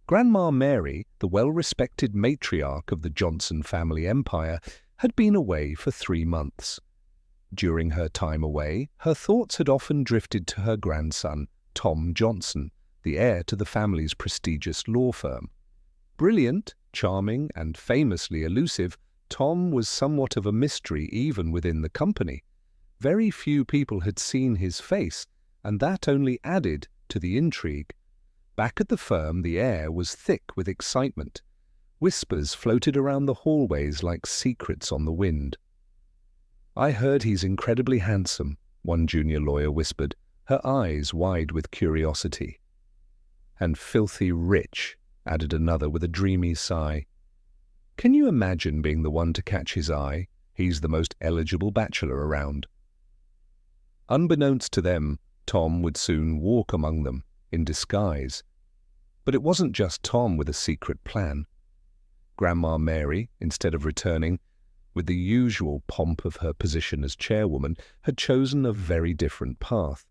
Grandma Mary, the well-respected matriarch of the Johnson family empire, had been away for 3 months. During her time away, her thoughts had often drifted to her grandson, Tom Johnson, the heir to the family's prestigious law firm. Brilliant, charming, and famously elusive, Tom was somewhat of a mystery even within the company. Very few people had seen his face, and that only added to the intrigue. Back at the firm, the air was thick with excitement. Whispers floated around the hallways like secrets on the wind. "I heard he's incredibly handsome," one junior lawyer whispered, her eyes wide with curiosity. "And filthy rich," added another with a dreamy sigh. "Can you imagine being the one to catch his eye? He's the most eligible bachelor around." Unbeknownst to them, Tom would soon walk among them, in disguise. But it wasn't just Tom with a secret plan. Grandma Mary, instead of returning with the usual pomp of her position as chairwoman, had chosen a very different path.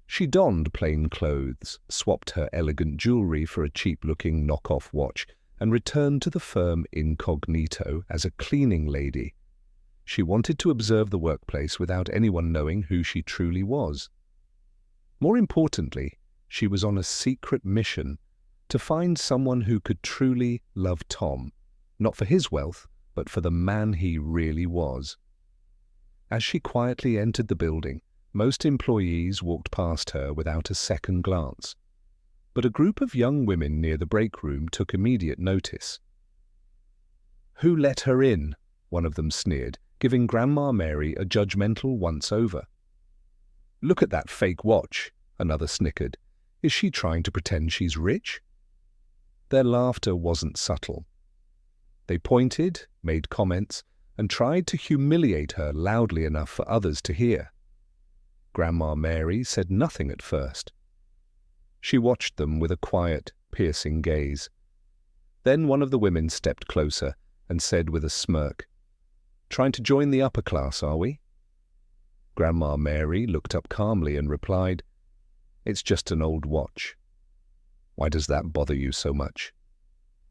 She donned plain clothes, swapped her elegant jewelry for a cheap-looking knock-off watch, and returned to the firm incognito as a cleaning lady. She wanted to observe the workplace without anyone knowing who she truly was. More importantly, she was on a secret mission to find someone who could truly love Tom, not for his wealth, but for the man he really was. As she quietly entered the building, most employees walked past her without a second glance. But a group of young women near the break room took immediate notice. "Who let her in?" one of them sneered, giving Grandma Mary a judgmental once-over. "Look at that fake watch," another snickered. "Is she trying to pretend she's rich?" Their laughter wasn't subtle. They pointed, made comments, and tried to humiliate her loudly enough for others to hear. Grandma Mary said nothing at first. She watched them with a quiet, piercing gaze. Then one of the women stepped closer and said with a smirk, "Trying to join the upper class, are we?" Grandma Mary looked up calmly and replied, "It's just an old watch." "Why does that bother you so much?"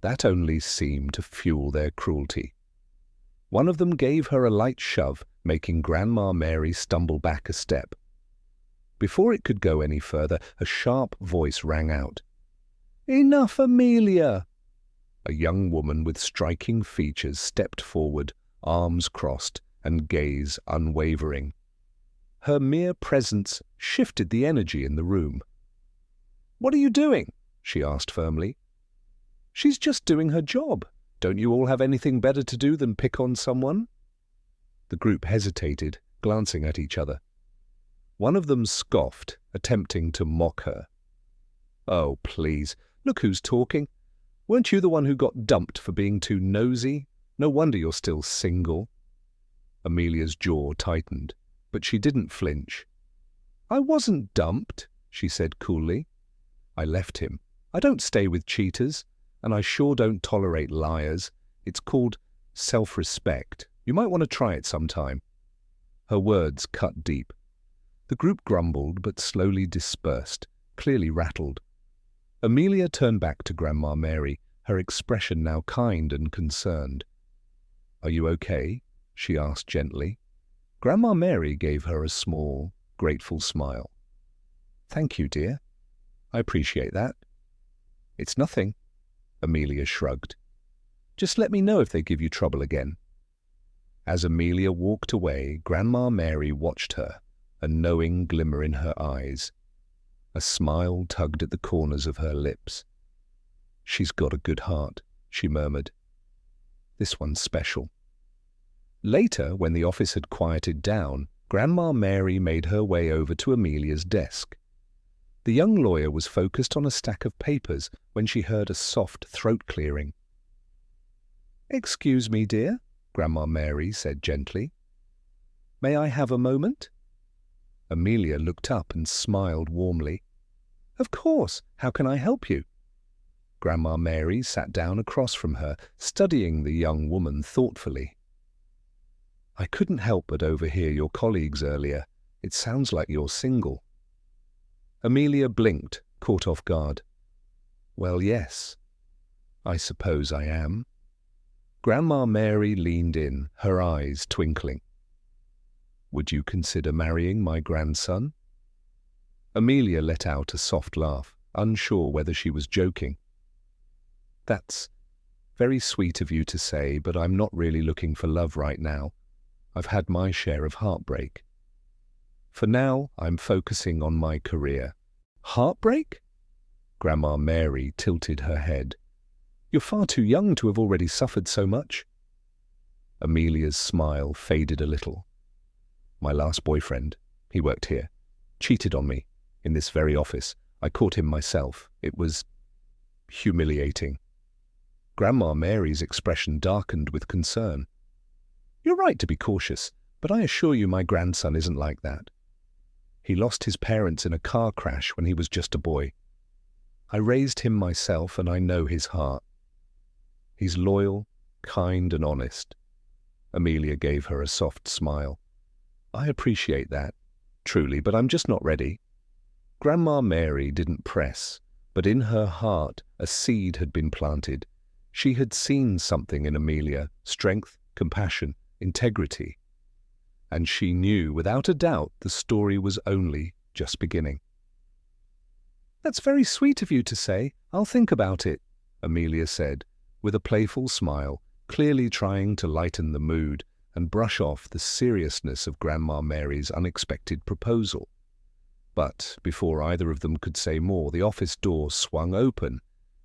That only seemed to fuel their cruelty. One of them gave her a light shove, making Grandma Mary stumble back a step. Before it could go any further, a sharp voice rang out. "Enough, Amelia!" A young woman with striking features stepped forward, arms crossed and gaze unwavering. Her mere presence shifted the energy in the room. "What are you doing?" she asked firmly. "She's just doing her job. Don't you all have anything better to do than pick on someone?" The group hesitated, glancing at each other. One of them scoffed, attempting to mock her. "Oh, please, look who's talking. Weren't you the one who got dumped for being too nosy? No wonder you're still single." Amelia's jaw tightened, but she didn't flinch. "I wasn't dumped," she said coolly. "I left him. I don't stay with cheaters, and I sure don't tolerate liars. It's called self-respect. You might want to try it sometime." Her words cut deep. The group grumbled but slowly dispersed, clearly rattled. Amelia turned back to Grandma Mary, her expression now kind and concerned. "Are you okay?" she asked gently. Grandma Mary gave her a small, grateful smile. "Thank you, dear. I appreciate that." "It's nothing," Amelia shrugged. "Just let me know if they give you trouble again." As Amelia walked away, Grandma Mary watched her, a knowing glimmer in her eyes. A smile tugged at the corners of her lips. "She's got a good heart," she murmured. "This one's special." Later, when the office had quieted down, Grandma Mary made her way over to Amelia's desk. The young lawyer was focused on a stack of papers when she heard a soft throat clearing. "Excuse me, dear," Grandma Mary said gently. "May I have a moment?" Amelia looked up and smiled warmly. "Of course. How can I help you?" Grandma Mary sat down across from her, studying the young woman thoughtfully. "I couldn't help but overhear your colleagues earlier. It sounds like you're single." Amelia blinked, caught off guard. "Well, yes. I suppose I am. Grandma Mary leaned in, her eyes twinkling. Would you consider marrying my grandson? Amelia let out a soft laugh, unsure whether she was joking. That's very sweet of you to say, but I'm not really looking for love right now. I've had my share of heartbreak. For now, I'm focusing on my career. Heartbreak? Grandma Mary tilted her head. You're far too young to have already suffered so much. Amelia's smile faded a little. My last boyfriend, he worked here, cheated on me, in this very office. I caught him myself. It was humiliating. Grandma Mary's expression darkened with concern. You're right to be cautious, but I assure you my grandson isn't like that. He lost his parents in a car crash when he was just a boy. I raised him myself and I know his heart. He's loyal, kind and honest. Amelia gave her a soft smile. I appreciate that, truly, but I'm just not ready. Grandma Mary didn't press, but in her heart a seed had been planted. She had seen something in Amelia, strength, compassion, integrity. And she knew without a doubt the story was only just beginning. That's very sweet of you to say. I'll think about it, Amelia said, with a playful smile, clearly trying to lighten the mood and brush off the seriousness of Grandma Mary's unexpected proposal. But before either of them could say more, the office door swung open,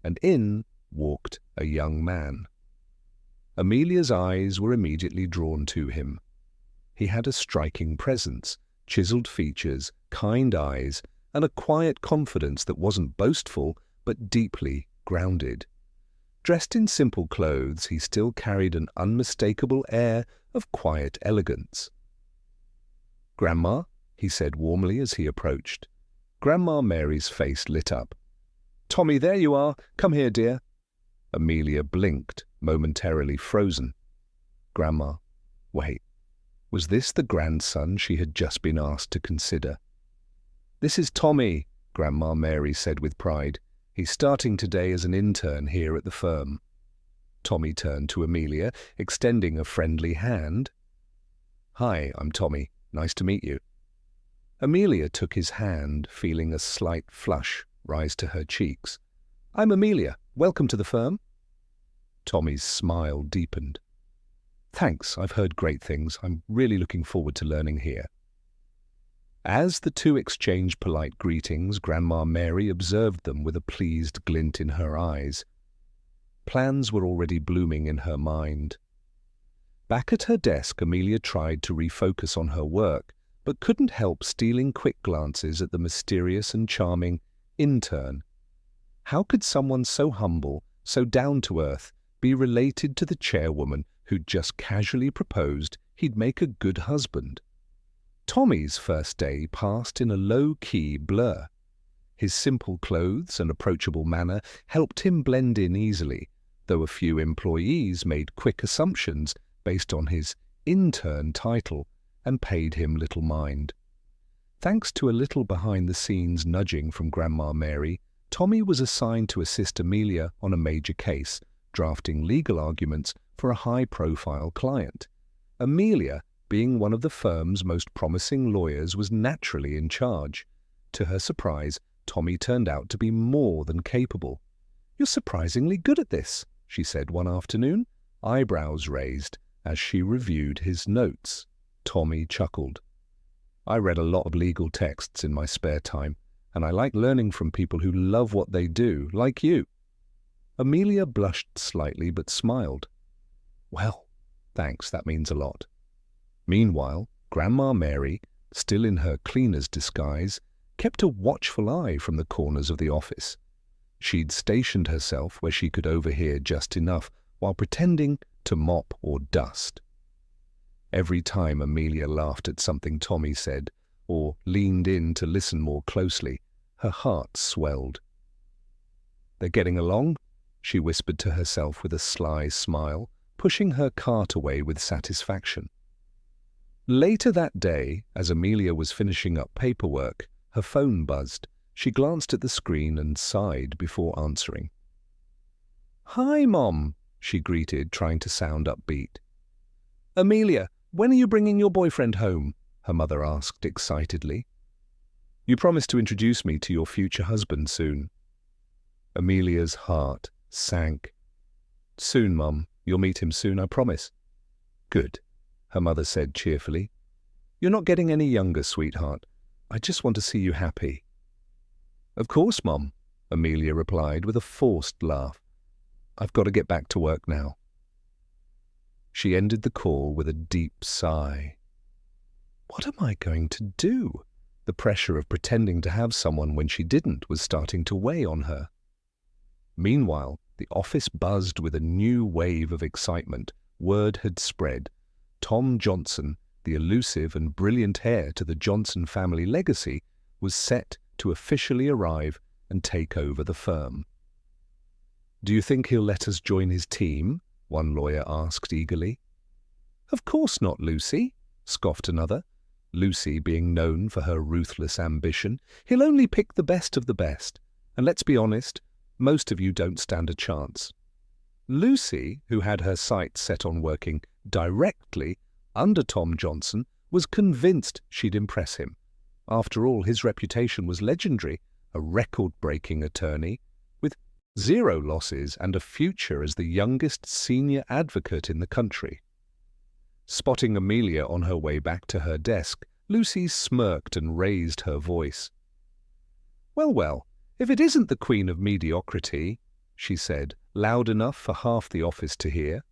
and in walked a young man. Amelia's eyes were immediately drawn to him. He had a striking presence, chiseled features, kind eyes, and a quiet confidence that wasn't boastful, but deeply grounded. Dressed in simple clothes, he still carried an unmistakable air of quiet elegance. "Grandma," he said warmly as he approached. Grandma Mary's face lit up. "Tommy, there you are. Come here, dear." Amelia blinked, momentarily frozen. Grandma, wait. Was this the grandson she had just been asked to consider? "This is Tommy," Grandma Mary said with pride. "He's starting today as an intern here at the firm." Tommy turned to Amelia, extending a friendly hand. "Hi, I'm Tommy. Nice to meet you." Amelia took his hand, feeling a slight flush rise to her cheeks. "I'm Amelia. Welcome to the firm." Tommy's smile deepened. "Thanks, I've heard great things. I'm really looking forward to learning here." As the two exchanged polite greetings, Grandma Mary observed them with a pleased glint in her eyes. Plans were already blooming in her mind. Back at her desk, Amelia tried to refocus on her work, but couldn't help stealing quick glances at the mysterious and charming intern. How could someone so humble, so down-to-earth, be related to the chairwoman who'd just casually proposed he'd make a good husband? Tommy's first day passed in a low-key blur. His simple clothes and approachable manner helped him blend in easily, though a few employees made quick assumptions based on his intern title and paid him little mind. Thanks to a little behind-the-scenes nudging from Grandma Mary, Tommy was assigned to assist Amelia on a major case, drafting legal arguments for a high-profile client. Amelia, being one of the firm's most promising lawyers, was naturally in charge. To her surprise, Tommy turned out to be more than capable. "You're surprisingly good at this," she said one afternoon, eyebrows raised as she reviewed his notes. Tommy chuckled. "I read a lot of legal texts in my spare time, and I like learning from people who love what they do, like you." Amelia blushed slightly but smiled. "Well, thanks, that means a lot." Meanwhile, Grandma Mary, still in her cleaner's disguise, kept a watchful eye from the corners of the office. She'd stationed herself where she could overhear just enough while pretending to mop or dust. Every time Amelia laughed at something Tommy said, or leaned in to listen more closely, her heart swelled. "They're getting along?" she whispered to herself with a sly smile, pushing her cart away with satisfaction. Later that day, as Amelia was finishing up paperwork, her phone buzzed. She glanced at the screen and sighed before answering. "Hi, Mom," she greeted, trying to sound upbeat. "Amelia, when are you bringing your boyfriend home?" her mother asked excitedly. "You promised to introduce me to your future husband soon." Amelia's heart sank. "Soon, Mum. You'll meet him soon, I promise." "Good," her mother said cheerfully. "You're not getting any younger, sweetheart. I just want to see you happy." "Of course, Mum," Amelia replied with a forced laugh. "I've got to get back to work now." She ended the call with a deep sigh. What am I going to do? The pressure of pretending to have someone when she didn't was starting to weigh on her. Meanwhile, the office buzzed with a new wave of excitement. Word had spread. Tom Johnson, the elusive and brilliant heir to the Johnson family legacy, was set to officially arrive and take over the firm. "Do you think he'll let us join his team?" one lawyer asked eagerly. "Of course not, Lucy," scoffed another, Lucy being known for her ruthless ambition. "He'll only pick the best of the best. And let's be honest, most of you don't stand a chance." Lucy, who had her sights set on working directly under Tom Johnson, was convinced she'd impress him. After all, his reputation was legendary, a record-breaking attorney, with 0 losses and a future as the youngest senior advocate in the country. Spotting Amelia on her way back to her desk, Lucy smirked and raised her voice. "Well, well, if it isn't the Queen of Mediocrity," she said, loud enough for half the office to hear.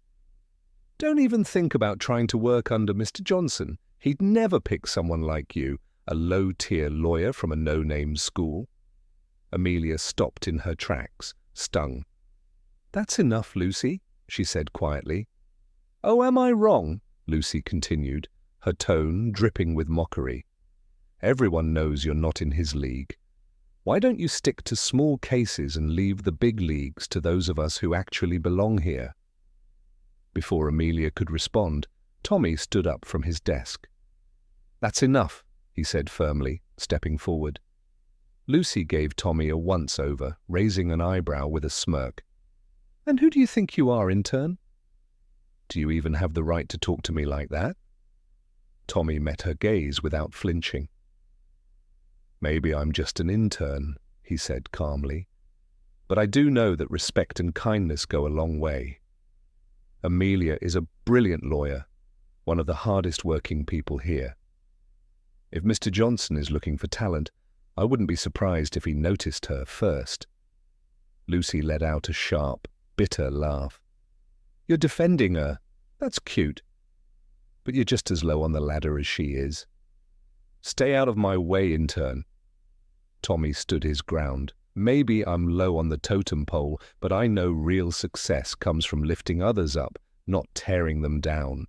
"Don't even think about trying to work under Mr. Johnson. He'd never pick someone like you, a low-tier lawyer from a no-name school." Amelia stopped in her tracks, stung. "That's enough, Lucy," she said quietly. "Oh, am I wrong?" Lucy continued, her tone dripping with mockery. "Everyone knows you're not in his league. Why don't you stick to small cases and leave the big leagues to those of us who actually belong here?" Before Amelia could respond, Tommy stood up from his desk. "That's enough," he said firmly, stepping forward. Lucy gave Tommy a once-over, raising an eyebrow with a smirk. "And who do you think you are, intern?" "Do you even have the right to talk to me like that?" Tommy met her gaze without flinching. "Maybe I'm just an intern," he said calmly. "But I do know that respect and kindness go a long way. Amelia is a brilliant lawyer, one of the hardest working people here. If Mr. Johnson is looking for talent, I wouldn't be surprised if he noticed her first." Lucy let out a sharp, bitter laugh. "You're defending her. That's cute. But you're just as low on the ladder as she is." "Stay out of my way, intern." Tommy stood his ground. "Maybe I'm low on the totem pole, but I know real success comes from lifting others up, not tearing them down."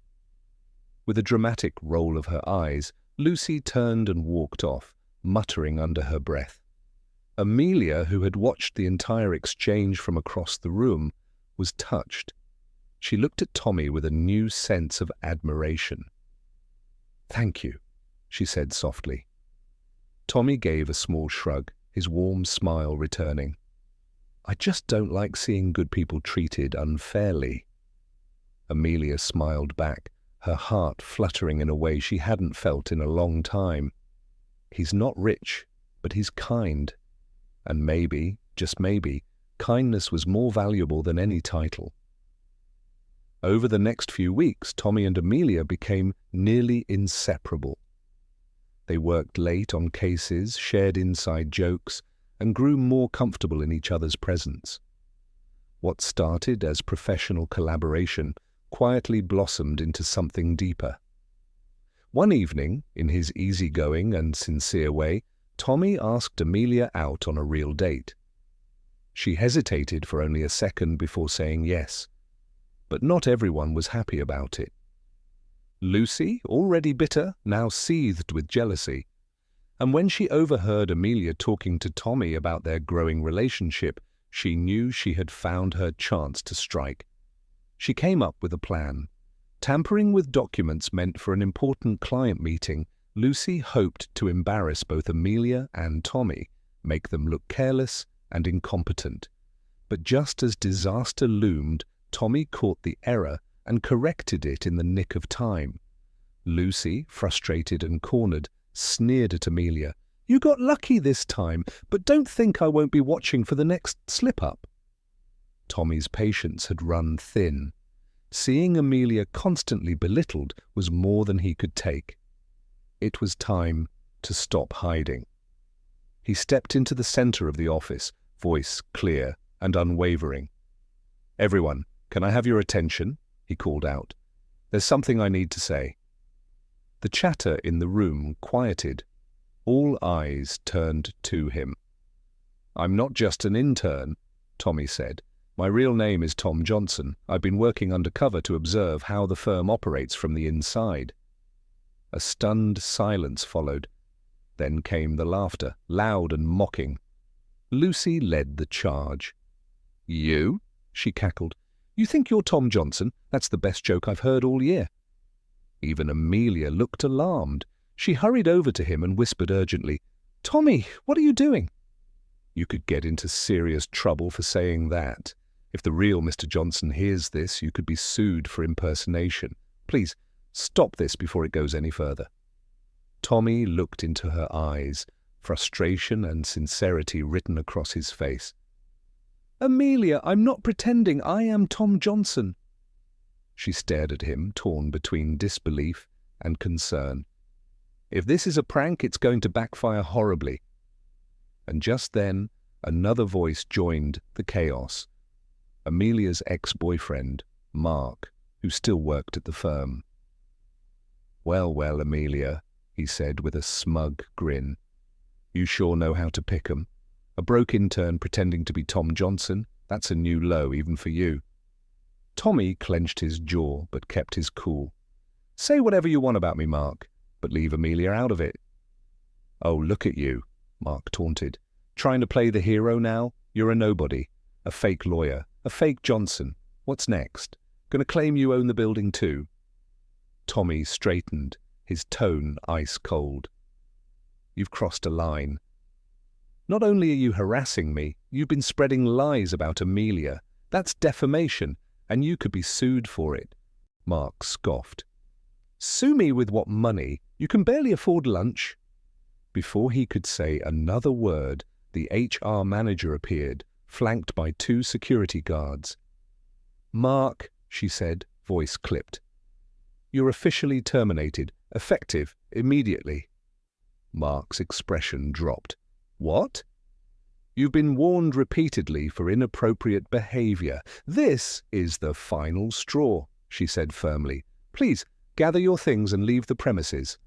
With a dramatic roll of her eyes, Lucy turned and walked off, muttering under her breath. Amelia, who had watched the entire exchange from across the room, was touched. She looked at Tommy with a new sense of admiration. "Thank you," she said softly. Tommy gave a small shrug, his warm smile returning. "I just don't like seeing good people treated unfairly." Amelia smiled back, her heart fluttering in a way she hadn't felt in a long time. "He's not rich, but he's kind. And maybe, just maybe, kindness was more valuable than any title." Over the next few weeks, Tommy and Amelia became nearly inseparable. They worked late on cases, shared inside jokes, and grew more comfortable in each other's presence. What started as professional collaboration quietly blossomed into something deeper. One evening, in his easygoing and sincere way, Tommy asked Amelia out on a real date. She hesitated for only a second before saying yes. But not everyone was happy about it. Lucy, already bitter, now seethed with jealousy. And when she overheard Amelia talking to Tommy about their growing relationship, she knew she had found her chance to strike. She came up with a plan. Tampering with documents meant for an important client meeting, Lucy hoped to embarrass both Amelia and Tommy, make them look careless and incompetent. But just as disaster loomed, Tommy caught the error and corrected it in the nick of time. Lucy, frustrated and cornered, sneered at Amelia. "You got lucky this time, but don't think I won't be watching for the next slip-up." Tommy's patience had run thin. Seeing Amelia constantly belittled was more than he could take. It was time to stop hiding. He stepped into the center of the office, voice clear and unwavering. "Everyone, can I have your attention?" he called out. "There's something I need to say." The chatter in the room quieted. All eyes turned to him. "I'm not just an intern," Tommy said. "My real name is Tom Johnson. I've been working undercover to observe how the firm operates from the inside." A stunned silence followed. Then came the laughter, loud and mocking. Lucy led the charge. "You?" she cackled. "You think you're Tom Johnson? That's the best joke I've heard all year." Even Amelia looked alarmed. She hurried over to him and whispered urgently, "Tommy, what are you doing?" "You could get into serious trouble for saying that. If the real Mr. Johnson hears this, you could be sued for impersonation. Please, stop this before it goes any further." Tommy looked into her eyes, frustration and sincerity written across his face. "Amelia, I'm not pretending. I am Tom Johnson." She stared at him, torn between disbelief and concern. "If this is a prank, it's going to backfire horribly." And just then, another voice joined the chaos. Amelia's ex-boyfriend, Mark, who still worked at the firm. "Well, well, Amelia," he said with a smug grin. "You sure know how to pick 'em. A broke intern pretending to be Tom Johnson, that's a new low even for you." Tommy clenched his jaw but kept his cool. "Say whatever you want about me, Mark, but leave Amelia out of it." "Oh, look at you," Mark taunted. "Trying to play the hero now? You're a nobody, a fake lawyer, a fake Johnson. What's next? Gonna claim you own the building too?" Tommy straightened, his tone ice cold. "You've crossed a line. Not only are you harassing me, you've been spreading lies about Amelia. That's defamation, and you could be sued for it." Mark scoffed. "Sue me with what money? You can barely afford lunch." Before he could say another word, the HR manager appeared, flanked by 2 security guards. "Mark," she said, voice clipped. "You're officially terminated, effective immediately." Mark's expression dropped. "What?" "You've been warned repeatedly for inappropriate behavior. This is the final straw," she said firmly. "Please, gather your things and leave the premises."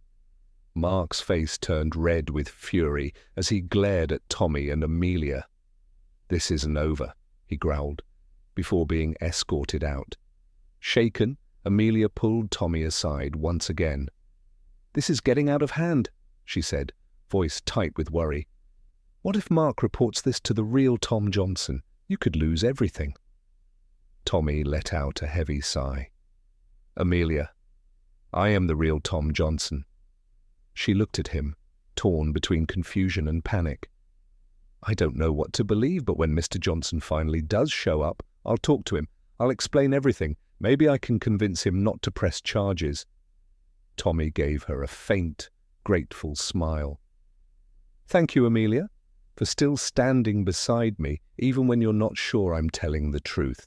Mark's face turned red with fury as he glared at Tommy and Amelia. "This isn't over," he growled, before being escorted out. Shaken, Amelia pulled Tommy aside once again. "This is getting out of hand," she said, voice tight with worry. "What if Mark reports this to the real Tom Johnson? You could lose everything." Tommy let out a heavy sigh. "Amelia, I am the real Tom Johnson." She looked at him, torn between confusion and panic. "I don't know what to believe, but when Mr. Johnson finally does show up, I'll talk to him. I'll explain everything. Maybe I can convince him not to press charges." Tommy gave her a faint, grateful smile. "Thank you, Amelia, for still standing beside me, even when you're not sure I'm telling the truth."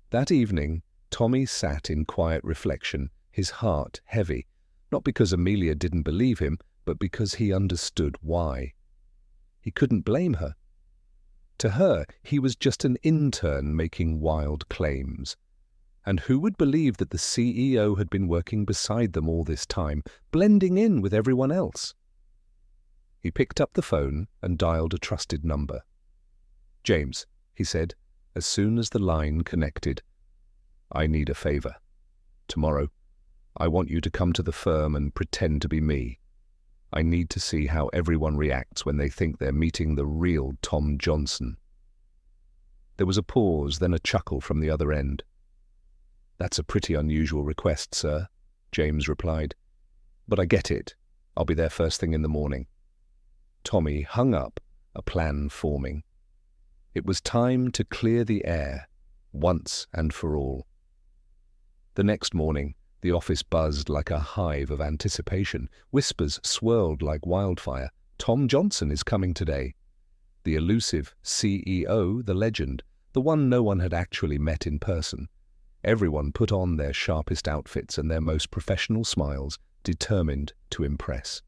That evening, Tommy sat in quiet reflection, his heart heavy, not because Amelia didn't believe him, but because he understood why. He couldn't blame her. To her, he was just an intern making wild claims. And who would believe that the CEO had been working beside them all this time, blending in with everyone else? He picked up the phone and dialed a trusted number. "James," he said, as soon as the line connected, "I need a favor. Tomorrow, I want you to come to the firm and pretend to be me. I need to see how everyone reacts when they think they're meeting the real Tom Johnson." There was a pause, then a chuckle from the other end. "That's a pretty unusual request, sir," James replied. "But I get it. I'll be there first thing in the morning." Tommy hung up, a plan forming. It was time to clear the air, once and for all. The next morning, the office buzzed like a hive of anticipation. Whispers swirled like wildfire. Tom Johnson is coming today. The elusive CEO, the legend, the one no one had actually met in person. Everyone put on their sharpest outfits and their most professional smiles, determined to impress.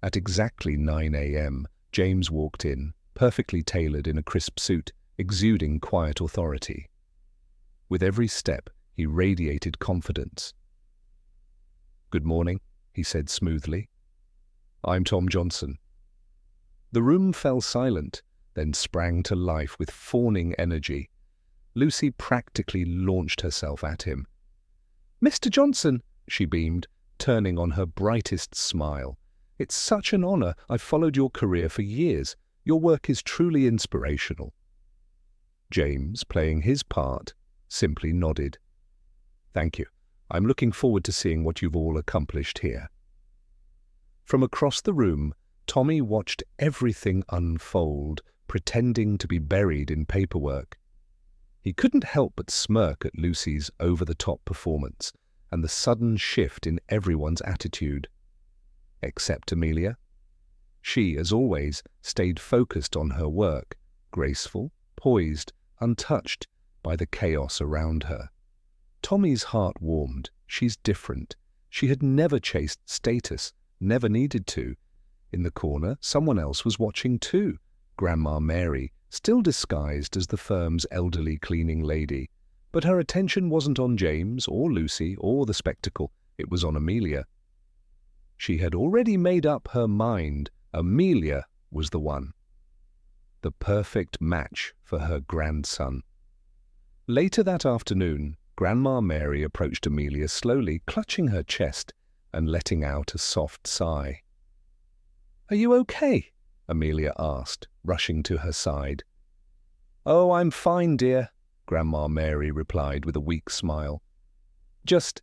At exactly 9 a.m., James walked in, perfectly tailored in a crisp suit, exuding quiet authority. With every step, he radiated confidence. "Good morning," he said smoothly. "I'm Tom Johnson." The room fell silent, then sprang to life with fawning energy. Lucy practically launched herself at him. "Mr. Johnson," she beamed, turning on her brightest smile. "It's such an honor. I've followed your career for years. Your work is truly inspirational." James, playing his part, simply nodded. "Thank you. I'm looking forward to seeing what you've all accomplished here." From across the room, Tommy watched everything unfold, pretending to be buried in paperwork. He couldn't help but smirk at Lucy's over-the-top performance and the sudden shift in everyone's attitude. Except Amelia. She, as always, stayed focused on her work, graceful, poised, untouched by the chaos around her. Tommy's heart warmed. She's different. She had never chased status, never needed to. In the corner, someone else was watching too. Grandma Mary, still disguised as the firm's elderly cleaning lady. But her attention wasn't on James or Lucy or the spectacle. It was on Amelia. She had already made up her mind. Amelia was the one. The perfect match for her grandson. Later that afternoon, Grandma Mary approached Amelia slowly, clutching her chest and letting out a soft sigh. "Are you okay?" Amelia asked, rushing to her side. "Oh, I'm fine, dear," Grandma Mary replied with a weak smile. "Just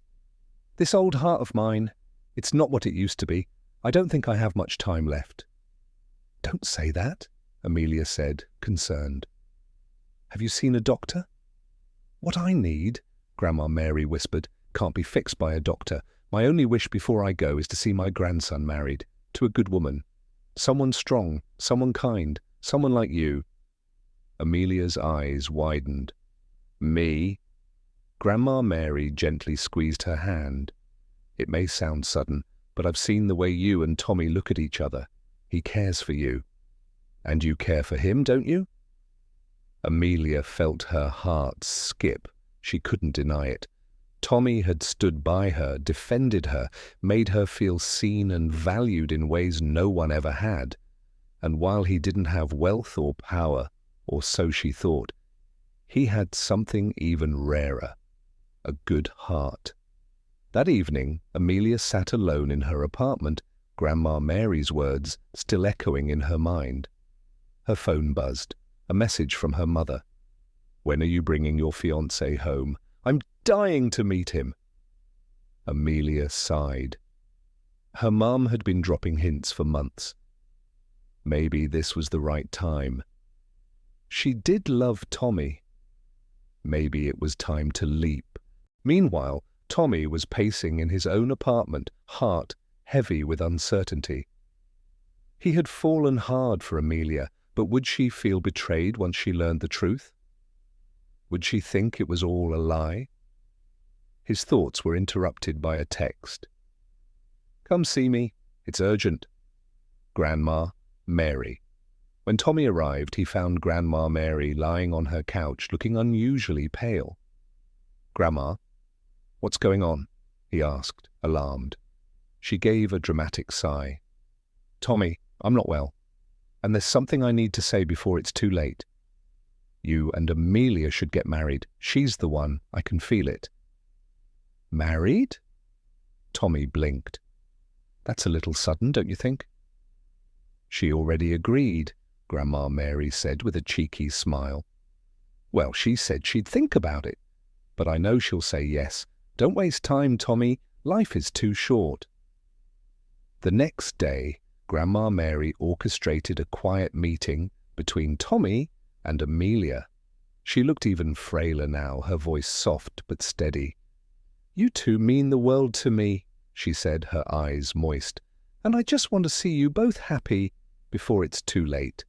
this old heart of mine. It's not what it used to be. I don't think I have much time left." "Don't say that," Amelia said, concerned. "Have you seen a doctor?" "What I need," Grandma Mary whispered, "can't be fixed by a doctor. My only wish before I go is to see my grandson married, to a good woman. Someone strong, someone kind, someone like you." Amelia's eyes widened. "Me?" Grandma Mary gently squeezed her hand. "It may sound sudden, but I've seen the way you and Tommy look at each other. He cares for you. And you care for him, don't you?" Amelia felt her heart skip. She couldn't deny it. Tommy had stood by her, defended her, made her feel seen and valued in ways no one ever had. And while he didn't have wealth or power, or so she thought, he had something even rarer, a good heart. That evening, Amelia sat alone in her apartment, Grandma Mary's words still echoing in her mind. Her phone buzzed, a message from her mother. "When are you bringing your fiancé home? I'm dying to meet him." Amelia sighed. Her mum had been dropping hints for months. Maybe this was the right time. She did love Tommy. Maybe it was time to leap. Meanwhile, Tommy was pacing in his own apartment, heart heavy with uncertainty. He had fallen hard for Amelia, but would she feel betrayed once she learned the truth? Would she think it was all a lie? His thoughts were interrupted by a text. "Come see me. It's urgent. Grandma Mary." When Tommy arrived, he found Grandma Mary lying on her couch, looking unusually pale. "Grandma, what's going on?" he asked, alarmed. She gave a dramatic sigh. "Tommy, I'm not well, and there's something I need to say before it's too late. You and Amelia should get married. She's the one. I can feel it." "Married?" Tommy blinked. "That's a little sudden, don't you think?" "She already agreed," Grandma Mary said with a cheeky smile. "Well, she said she'd think about it. But I know she'll say yes. Don't waste time, Tommy. Life is too short." The next day, Grandma Mary orchestrated a quiet meeting between Tommy And Amelia. She looked even frailer now, her voice soft but steady. "You two mean the world to me," she said, her eyes moist. "And I just want to see you both happy before it's too late.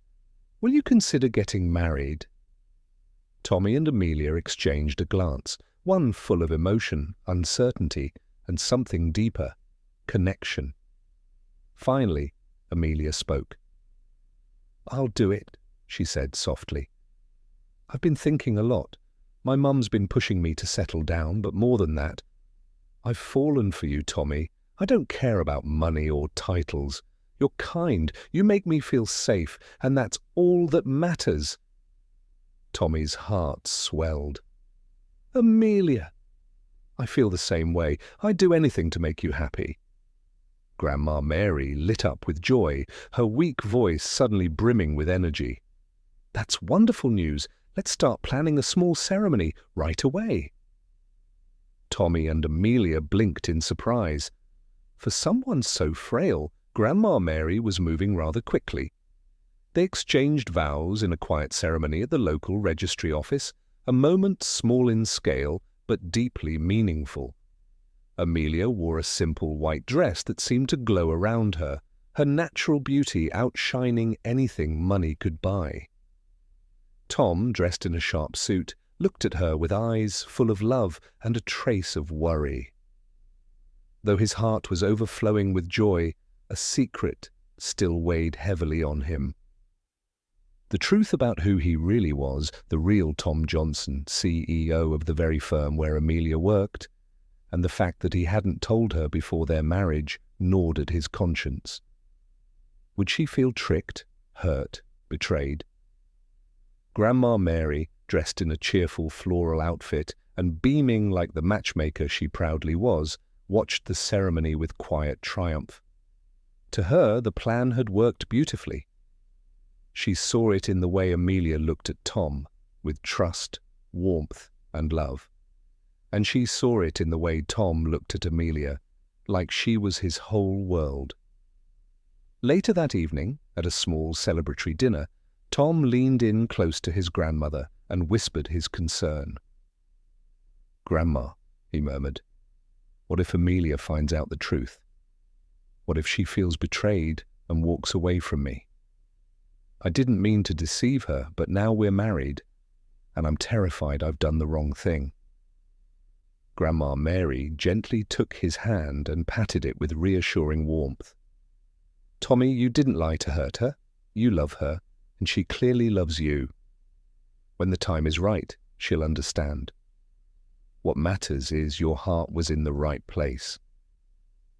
Will you consider getting married?" Tommy and Amelia exchanged a glance, one full of emotion, uncertainty, and something deeper, connection. Finally, Amelia spoke. "I'll do it," she said softly. "I've been thinking a lot. My mum's been pushing me to settle down, but more than that, I've fallen for you, Tommy. I don't care about money or titles. You're kind, you make me feel safe, and that's all that matters." Tommy's heart swelled. "Amelia!" "I feel the same way. I'd do anything to make you happy." Grandma Mary lit up with joy, her weak voice suddenly brimming with energy. "That's wonderful news. Let's start planning a small ceremony right away." Tommy and Amelia blinked in surprise. For someone so frail, Grandma Mary was moving rather quickly. They exchanged vows in a quiet ceremony at the local registry office, a moment small in scale but deeply meaningful. Amelia wore a simple white dress that seemed to glow around her, her natural beauty outshining anything money could buy. Tom, dressed in a sharp suit, looked at her with eyes full of love and a trace of worry. Though his heart was overflowing with joy, a secret still weighed heavily on him. The truth about who he really was, the real Tom Johnson, CEO of the very firm where Amelia worked, and the fact that he hadn't told her before their marriage, gnawed at his conscience. Would she feel tricked, hurt, betrayed? Grandma Mary, dressed in a cheerful floral outfit and beaming like the matchmaker she proudly was, watched the ceremony with quiet triumph. To her, the plan had worked beautifully. She saw it in the way Amelia looked at Tom, with trust, warmth, and love. And she saw it in the way Tom looked at Amelia, like she was his whole world. Later that evening, at a small celebratory dinner, Tom leaned in close to his grandmother and whispered his concern. "Grandma," he murmured, "what if Amelia finds out the truth? What if she feels betrayed and walks away from me? I didn't mean to deceive her, but now we're married, and I'm terrified I've done the wrong thing." Grandma Mary gently took his hand and patted it with reassuring warmth. "Tommy, you didn't lie to hurt her. You love her, and she clearly loves you. When the time is right, she'll understand. What matters is your heart was in the right place.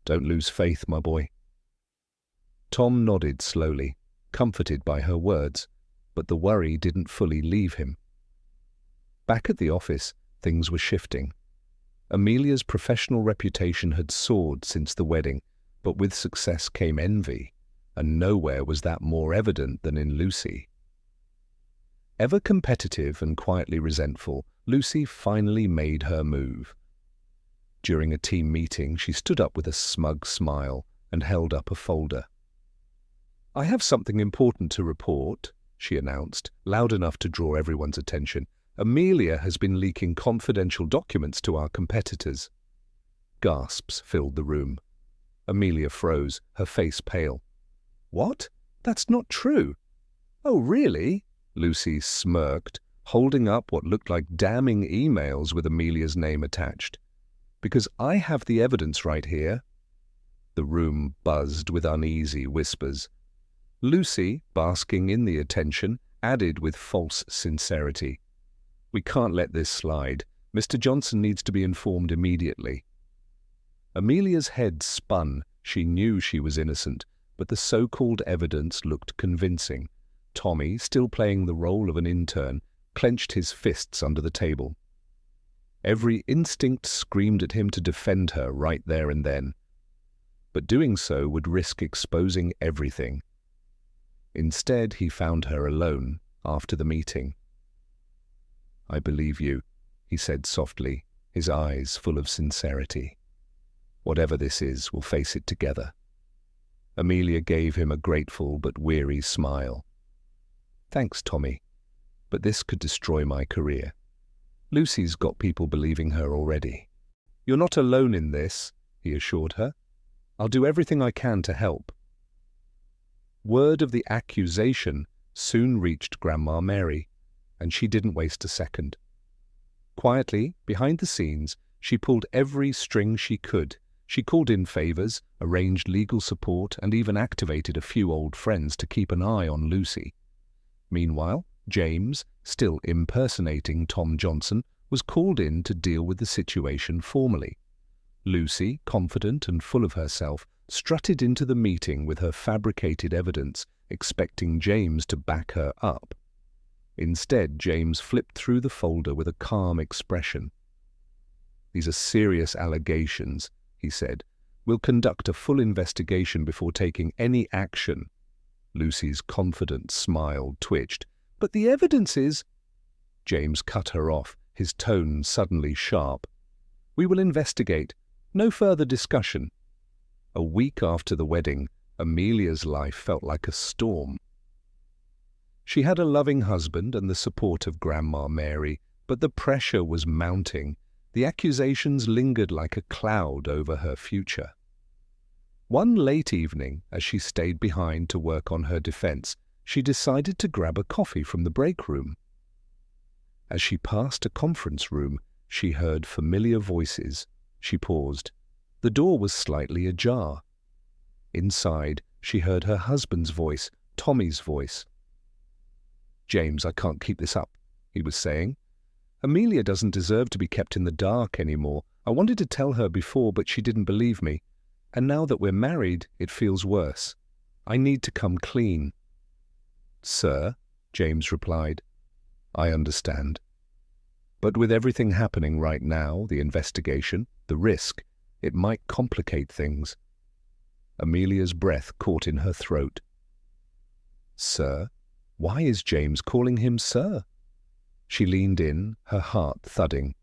Don't lose faith, my boy." Tom nodded slowly, comforted by her words, but the worry didn't fully leave him. Back at the office, things were shifting. Amelia's professional reputation had soared since the wedding, but with success came envy, and nowhere was that more evident than in Lucy. Ever competitive and quietly resentful, Lucy finally made her move. During a team meeting, she stood up with a smug smile and held up a folder. "I have something important to report," she announced, loud enough to draw everyone's attention. "Amelia has been leaking confidential documents to our competitors." Gasps filled the room. Amelia froze, her face pale. "What? That's not true." "Oh, really?" Lucy smirked, holding up what looked like damning emails with Amelia's name attached. "Because I have the evidence right here." The room buzzed with uneasy whispers. Lucy, basking in the attention, added with false sincerity, "We can't let this slide. Mr. Johnson needs to be informed immediately." Amelia's head spun. She knew she was innocent, but the so-called evidence looked convincing. Tommy, still playing the role of an intern, clenched his fists under the table. Every instinct screamed at him to defend her right there and then. But doing so would risk exposing everything. Instead, he found her alone after the meeting. "I believe you," he said softly, his eyes full of sincerity. "Whatever this is, we'll face it together." Amelia gave him a grateful but weary smile. "Thanks, Tommy. but this could destroy my career. Lucy's got people believing her already. You're not alone in this, he assured her. I'll do everything I can to help. Word of the accusation soon reached Grandma Mary, and she didn't waste a second. Quietly, behind the scenes, she pulled every string she could. She called in favors, arranged legal support, and even activated a few old friends to keep an eye on Lucy. Meanwhile, James, still impersonating Tom Johnson, was called in to deal with the situation formally. Lucy, confident and full of herself, strutted into the meeting with her fabricated evidence, expecting James to back her up. Instead, James flipped through the folder with a calm expression. "These are serious allegations," he said. "We'll conduct a full investigation before taking any action." Lucy's confident smile twitched. "But the evidence is—" James cut her off, his tone suddenly sharp. "We will investigate. No further discussion." A week after the wedding, Amelia's life felt like a storm. She had a loving husband and the support of Grandma Mary, but the pressure was mounting. The accusations lingered like a cloud over her future. One late evening, as she stayed behind to work on her defense, she decided to grab a coffee from the break room. As she passed a conference room, she heard familiar voices. She paused. The door was slightly ajar. Inside, she heard her husband's voice, Tommy's voice. "James, I can't keep this up," he was saying. "Amelia doesn't deserve to be kept in the dark anymore. I wanted to tell her before, but she didn't believe me. And now that we're married, it feels worse. I need to come clean." "Sir," James replied, "I understand. But with everything happening right now, the investigation, the risk, it might complicate things." Amelia's breath caught in her throat. "Sir? Why is James calling him sir?" She leaned in, her heart thudding.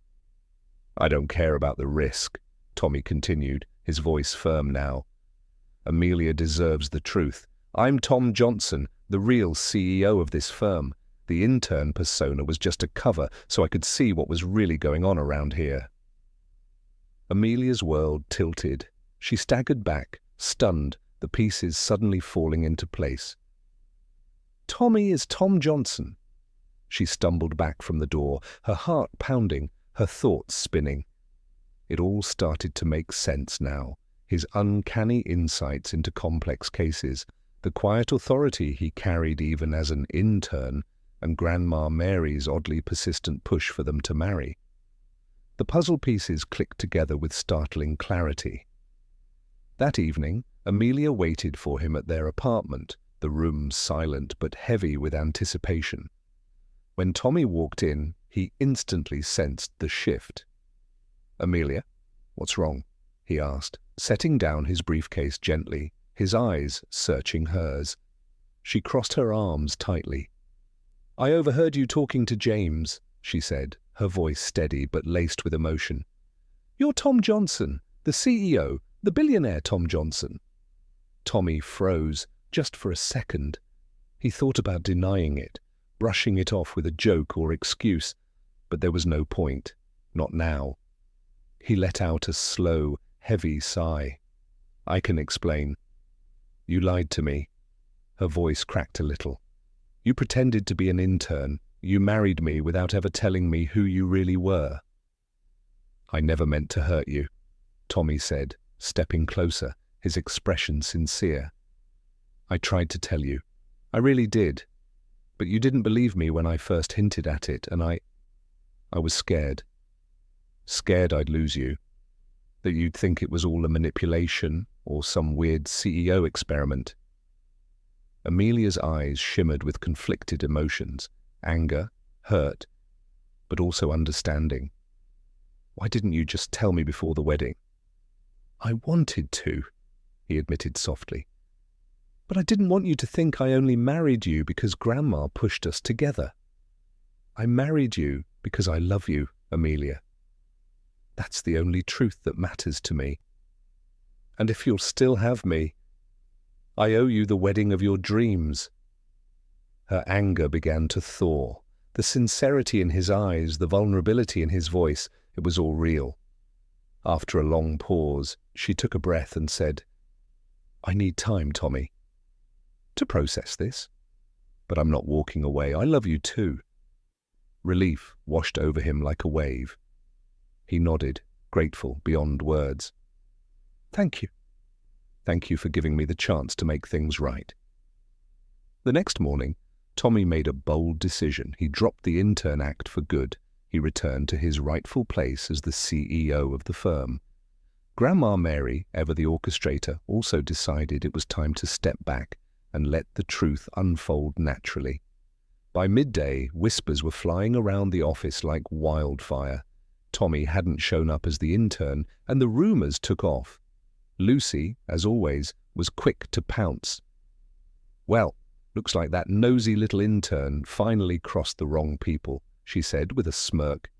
"I don't care about the risk," Tommy continued, his voice firm now. "Amelia deserves the truth. I'm Tom Johnson, the real CEO of this firm. The intern persona was just a cover so I could see what was really going on around here." Amelia's world tilted. She staggered back, stunned, the pieces suddenly falling into place. "Tommy is Tom Johnson." She stumbled back from the door, her heart pounding, her thoughts spinning. It all started to make sense now. His uncanny insights into complex cases, the quiet authority he carried even as an intern, and Grandma Mary's oddly persistent push for them to marry. The puzzle pieces clicked together with startling clarity. That evening, Amelia waited for him at their apartment, the room silent but heavy with anticipation. When Tommy walked in, he instantly sensed the shift. "Amelia, what's wrong?" he asked, setting down his briefcase gently, his eyes searching hers. She crossed her arms tightly. "I overheard you talking to James," she said, her voice steady but laced with emotion. "You're Tom Johnson, the CEO, the billionaire Tom Johnson." Tommy froze, just for a second. He thought about denying it, brushing it off with a joke or excuse, but there was no point, not now. He let out a slow, heavy sigh. "I can explain. You lied to me." Her voice cracked a little. "You pretended to be an intern. You married me without ever telling me who you really were." "I never meant to hurt you," Tommy said, stepping closer, his expression sincere. "I tried to tell you. I really did. But you didn't believe me when I first hinted at it, and I was scared. Scared I'd lose you. That you'd think it was all a manipulation or some weird CEO experiment." Amelia's eyes shimmered with conflicted emotions, anger, hurt, but also understanding. "Why didn't you just tell me before the wedding?" "I wanted to," he admitted softly. "But I didn't want you to think I only married you because Grandma pushed us together. I married you because I love you, Amelia. That's the only truth that matters to me. And if you'll still have me, I owe you the wedding of your dreams." Her anger began to thaw. The sincerity in his eyes, the vulnerability in his voice, it was all real. After a long pause, she took a breath and said, "I need time, Tommy, to process this. But I'm not walking away. I love you too." Relief washed over him like a wave. He nodded, grateful beyond words. "Thank you. Thank you for giving me the chance to make things right." The next morning, Tommy made a bold decision. He dropped the intern act for good. He returned to his rightful place as the CEO of the firm. Grandma Mary, ever the orchestrator, also decided it was time to step back and let the truth unfold naturally. By midday, whispers were flying around the office like wildfire. Tommy hadn't shown up as the intern, and the rumors took off. Lucy, as always, was quick to pounce. "Well, looks like that nosy little intern finally crossed the wrong people," she said with a smirk.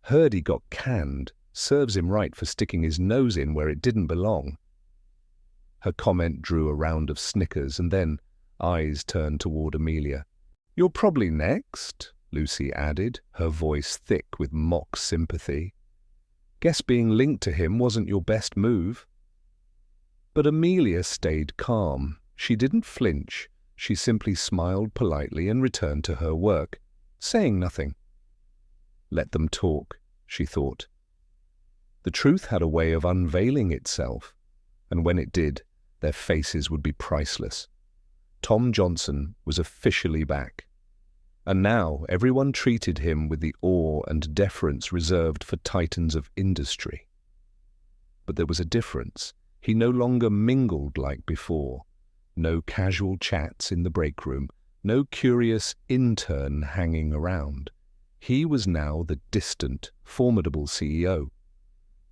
"Heard he got canned. Serves him right for sticking his nose in where it didn't belong." Her comment drew a round of snickers, and then eyes turned toward Amelia. "You're probably next," Lucy added, her voice thick with mock sympathy. "Guess being linked to him wasn't your best move." But Amelia stayed calm. She didn't flinch. She simply smiled politely and returned to her work, saying nothing. Let them talk, she thought. The truth had a way of unveiling itself, and when it did, their faces would be priceless. Tom Johnson was officially back, and now everyone treated him with the awe and deference reserved for titans of industry. But there was a difference. He no longer mingled like before. No casual chats in the break room, no curious intern hanging around. He was now the distant, formidable CEO.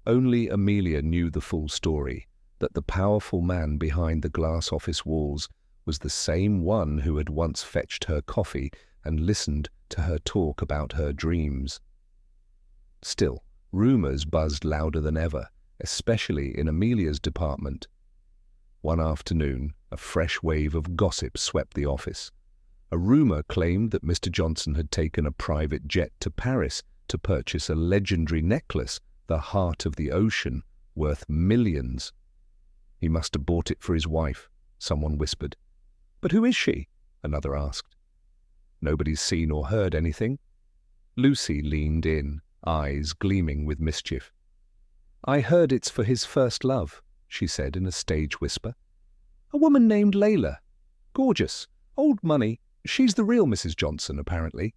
Only Amelia knew the full story, that the powerful man behind the glass office walls was the same one who had once fetched her coffee and listened to her talk about her dreams. Still, rumors buzzed louder than ever, especially in Amelia's department. One afternoon, a fresh wave of gossip swept the office. A rumor claimed that Mr. Johnson had taken a private jet to Paris to purchase a legendary necklace, the Heart of the Ocean, worth millions. He must have bought it for his wife, someone whispered. "But who is she?" another asked. "Nobody's seen or heard anything." Lucy leaned in, eyes gleaming with mischief. "I heard it's for his first love," she said in a stage whisper. "A woman named Layla. Gorgeous. Old money. She's the real Mrs. Johnson, apparently."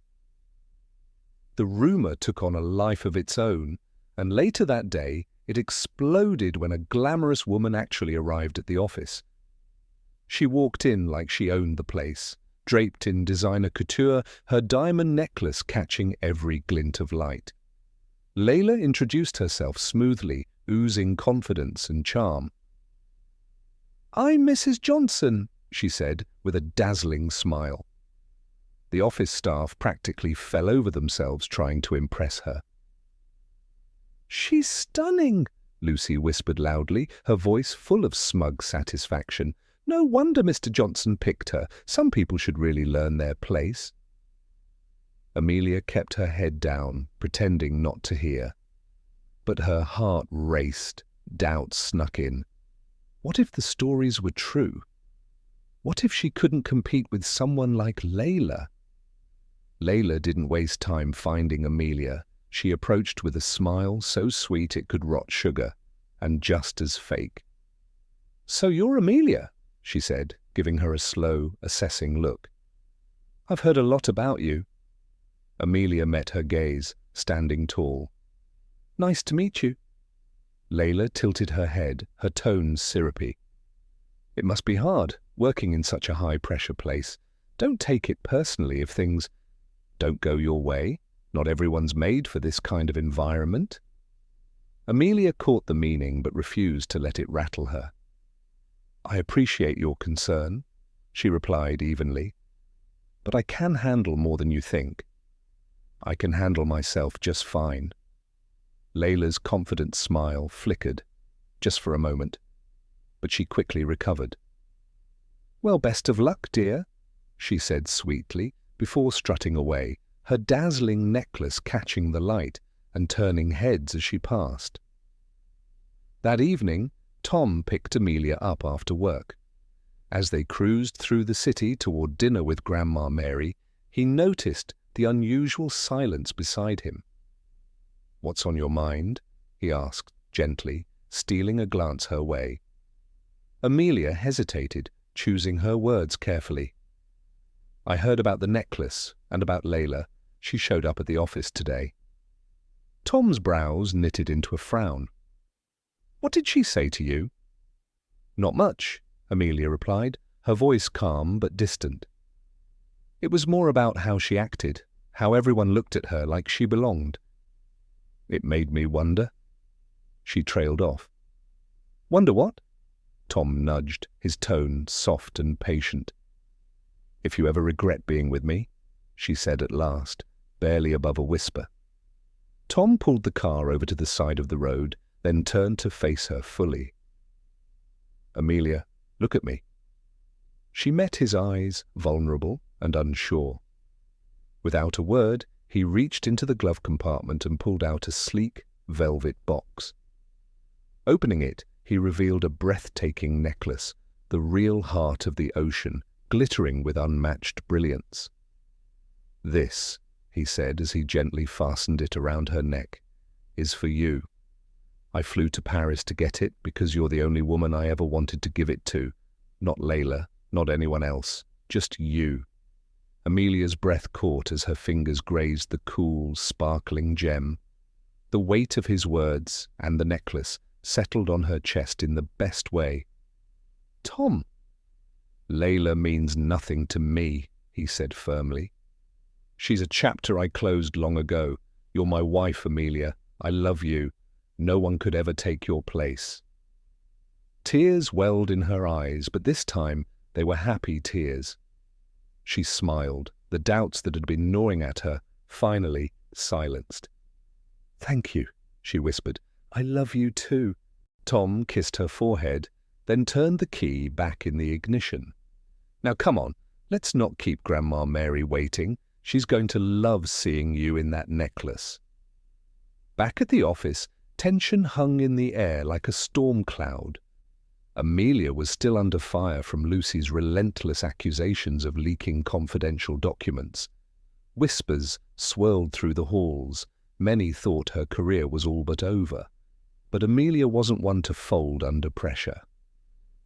The rumor took on a life of its own, and later that day it exploded when a glamorous woman actually arrived at the office. She walked in like she owned the place, draped in designer couture, her diamond necklace catching every glint of light. Layla introduced herself smoothly, oozing confidence and charm. "I'm Mrs. Johnson," she said with a dazzling smile. The office staff practically fell over themselves trying to impress her. "She's stunning," Lucy whispered loudly, her voice full of smug satisfaction. "No wonder Mr. Johnson picked her. Some people should really learn their place." Amelia kept her head down, pretending not to hear. But her heart raced. Doubt snuck in. What if the stories were true? What if she couldn't compete with someone like Layla? Layla didn't waste time finding Amelia. She approached with a smile so sweet it could rot sugar, and just as fake. "So you're Amelia," she said, giving her a slow, assessing look. "I've heard a lot about you." Amelia met her gaze, standing tall. "Nice to meet you." Layla tilted her head, her tones syrupy. "It must be hard, working in such a high-pressure place. Don't take it personally if things don't go your way. Not everyone's made for this kind of environment." Amelia caught the meaning but refused to let it rattle her. "I appreciate your concern," she replied evenly. "But I can handle more than you think. I can handle myself just fine." Layla's confident smile flickered, just for a moment, but she quickly recovered. "Well, best of luck, dear," she said sweetly, before strutting away, her dazzling necklace catching the light and turning heads as she passed. That evening, Tom picked Amelia up after work. As they cruised through the city toward dinner with Grandma Mary, he noticed the unusual silence beside him. "What's on your mind?" he asked gently, stealing a glance her way. Amelia hesitated, choosing her words carefully. "I heard about the necklace and about Layla. She showed up at the office today." Tom's brows knitted into a frown. "What did she say to you?" "Not much," Amelia replied, her voice calm but distant. "It was more about how she acted, how everyone looked at her like she belonged. It made me wonder." She trailed off. "Wonder what?" Tom nudged, his tone soft and patient. "If you ever regret being with me," she said at last, barely above a whisper. Tom pulled the car over to the side of the road, then turned to face her fully. "Amelia, look at me." She met his eyes, vulnerable and unsure. Without a word, he reached into the glove compartment and pulled out a sleek, velvet box. Opening it, he revealed a breathtaking necklace, the real heart of the ocean, glittering with unmatched brilliance. "This," he said as he gently fastened it around her neck, "is for you. I flew to Paris to get it because you're the only woman I ever wanted to give it to. Not Layla, not anyone else, just you." Amelia's breath caught as her fingers grazed the cool, sparkling gem. The weight of his words and the necklace settled on her chest in the best way. "Tom." "Layla means nothing to me," he said firmly. "She's a chapter I closed long ago. You're my wife, Amelia. I love you. No one could ever take your place." Tears welled in her eyes, but this time they were happy tears. She smiled, the doubts that had been gnawing at her finally silenced. "Thank you," she whispered. "I love you too." Tom kissed her forehead, then turned the key back in the ignition. "Now come on, let's not keep Grandma Mary waiting. She's going to love seeing you in that necklace." Back at the office, tension hung in the air like a storm cloud. Amelia was still under fire from Lucy's relentless accusations of leaking confidential documents. Whispers swirled through the halls. Many thought her career was all but over. But Amelia wasn't one to fold under pressure.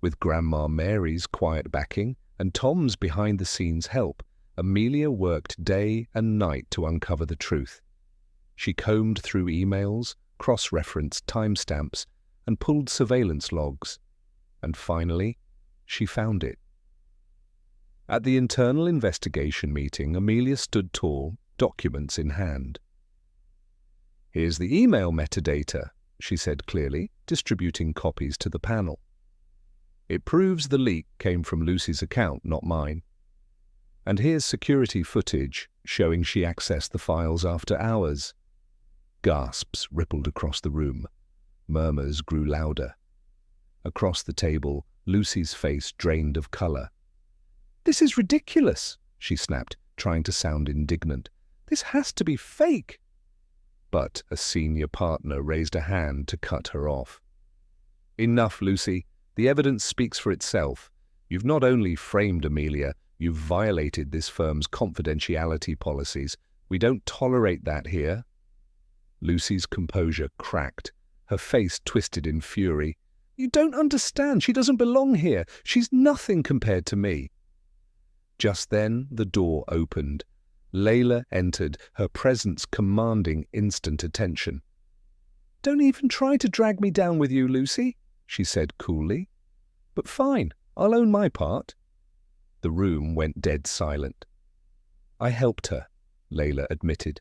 With Grandma Mary's quiet backing and Tom's behind-the-scenes help, Amelia worked day and night to uncover the truth. She combed through emails, cross-referenced timestamps, and pulled surveillance logs. And finally, she found it. At the internal investigation meeting, Amelia stood tall, documents in hand. "Here's the email metadata," she said clearly, distributing copies to the panel. "It proves the leak came from Lucy's account, not mine. And here's security footage showing she accessed the files after hours." Gasps rippled across the room. Murmurs grew louder. Across the table, Lucy's face drained of color. "This is ridiculous," she snapped, trying to sound indignant. "This has to be fake." But a senior partner raised a hand to cut her off. "Enough, Lucy. The evidence speaks for itself. You've not only framed Amelia, you've violated this firm's confidentiality policies. We don't tolerate that here." Lucy's composure cracked. Her face twisted in fury. "You don't understand. She doesn't belong here. She's nothing compared to me." Just then, the door opened. Layla entered, her presence commanding instant attention. "Don't even try to drag me down with you, Lucy," she said coolly. "But fine, I'll own my part." The room went dead silent. "I helped her," Layla admitted.